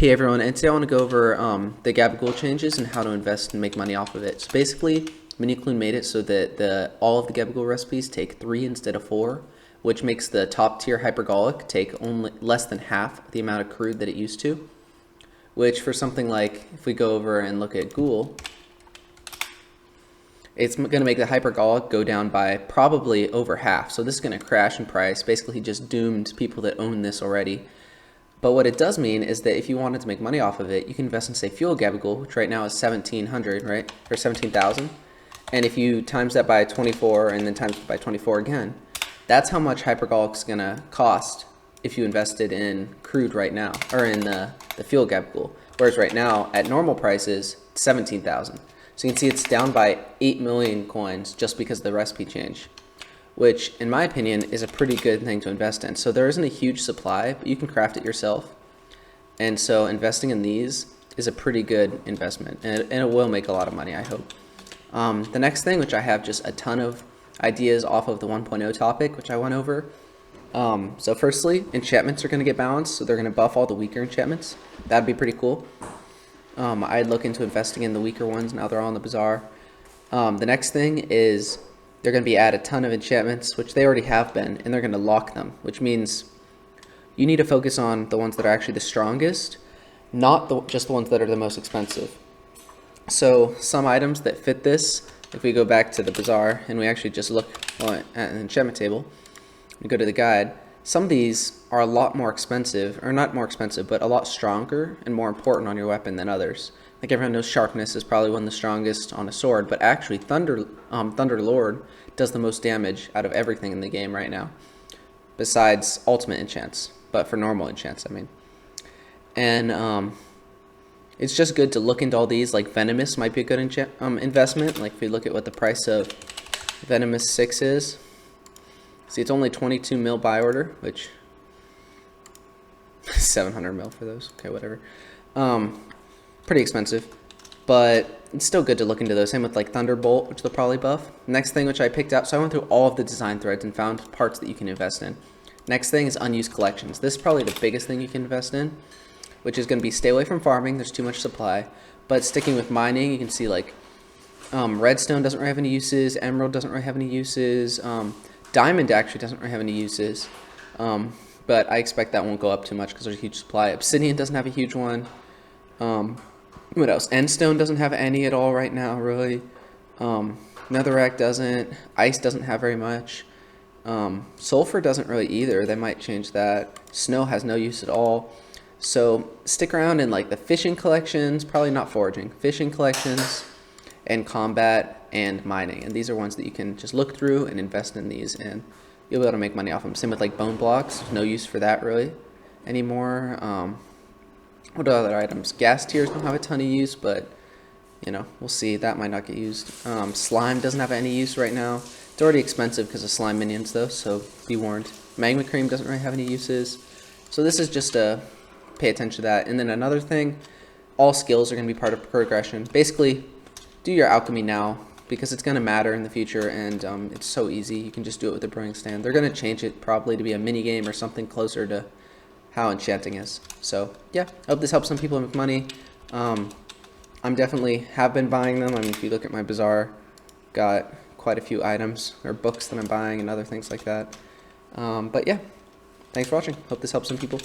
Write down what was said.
Hey everyone, and today I want to go over the gabagool changes and how to invest and make money off of it. So basically, Minikloon made it so that all of the gabagool recipes take 3 instead of 4, which makes the top tier hypergolic take only less than half the amount of crude that it used to. Which for something like, if we go over and look at ghoul, it's going to make the hypergolic go down by probably over half. So this is going to crash in price. Basically, he just doomed people that own this already. But what it does mean is that if you wanted to make money off of it, you can invest in, say, fuel gabagool, which right now is 1,700, right? Or 17,000. And if you times that by 24 and then times it by 24 again, that's how much hypergolic's gonna cost if you invested in crude right now, or in the fuel gabagool. Whereas right now, at normal prices, 17,000. So you can see it's down by 8 million coins just because of the recipe change, which in my opinion is a pretty good thing to invest in. So there isn't a huge supply, but you can craft it yourself. And so investing in these is a pretty good investment, and it will make a lot of money, I hope. The next thing, which I have just a ton of ideas off of the 1.0 topic, which I went over. So firstly, enchantments are going to get balanced, so they're going to buff all the weaker enchantments. That'd be pretty cool. I'd look into investing in the weaker ones now they're all in the bazaar. The next thing is they're going to be add a ton of enchantments, which they already have been, and they're going to lock them, which means you need to focus on the ones that are actually the strongest, not just the ones that are the most expensive. So some items that fit this, if we go back to the bazaar and we actually just look at an enchantment table, we go to the guide, some of these are a lot more expensive, or not more expensive, but a lot stronger and more important on your weapon than others. Like everyone knows, sharpness is probably one of the strongest on a sword, but actually Thunder Lord does the most damage out of everything in the game right now, besides ultimate enchants, but for normal enchants, I mean. And it's just good to look into all these. Like Venomous might be a good investment. Like if we look at what the price of Venomous 6 is, see it's only 22 mil buy order, which 700 mil for those. Okay, whatever. Pretty expensive, but it's still good to look into those. Same with like Thunderbolt, which they'll probably buff. Next thing, which I picked out, so I went through all of the design threads and found parts that you can invest in. Next thing is unused collections. This is probably the biggest thing you can invest in, which is going to be stay away from farming. There's too much supply, but sticking with mining, you can see like redstone doesn't really have any uses, emerald doesn't really have any uses, diamond actually doesn't really have any uses, but I expect that won't go up too much because there's a huge supply. Obsidian doesn't have a huge one. What else? Endstone doesn't have any at all right now, really. Netherrack doesn't. Ice doesn't have very much. Sulfur doesn't really either. They might change that. Snow has no use at all. So stick around in like the fishing collections, probably not foraging, fishing collections, and combat and mining. And these are ones that you can just look through and invest in these, and you'll be able to make money off them. Same with like bone blocks. No use for that really anymore. What other items? Gas tiers don't have a ton of use, but you know, we'll see. That might not get used. Slime doesn't have any use right now. It's already expensive because of slime minions though, so be warned. Magma cream doesn't really have any uses. So this is just a pay attention to that. And then another thing, all skills are going to be part of progression. Basically, do your alchemy now because it's going to matter in the future, and it's so easy. You can just do it with the brewing stand. They're going to change it probably to be a mini game or something closer to how enchanting is. So yeah, I hope this helps some people make money. I'm definitely have been buying them. I mean, if you look at my bazaar, got quite a few items or books that I'm buying and other things like that. But yeah, thanks for watching. Hope this helps some people.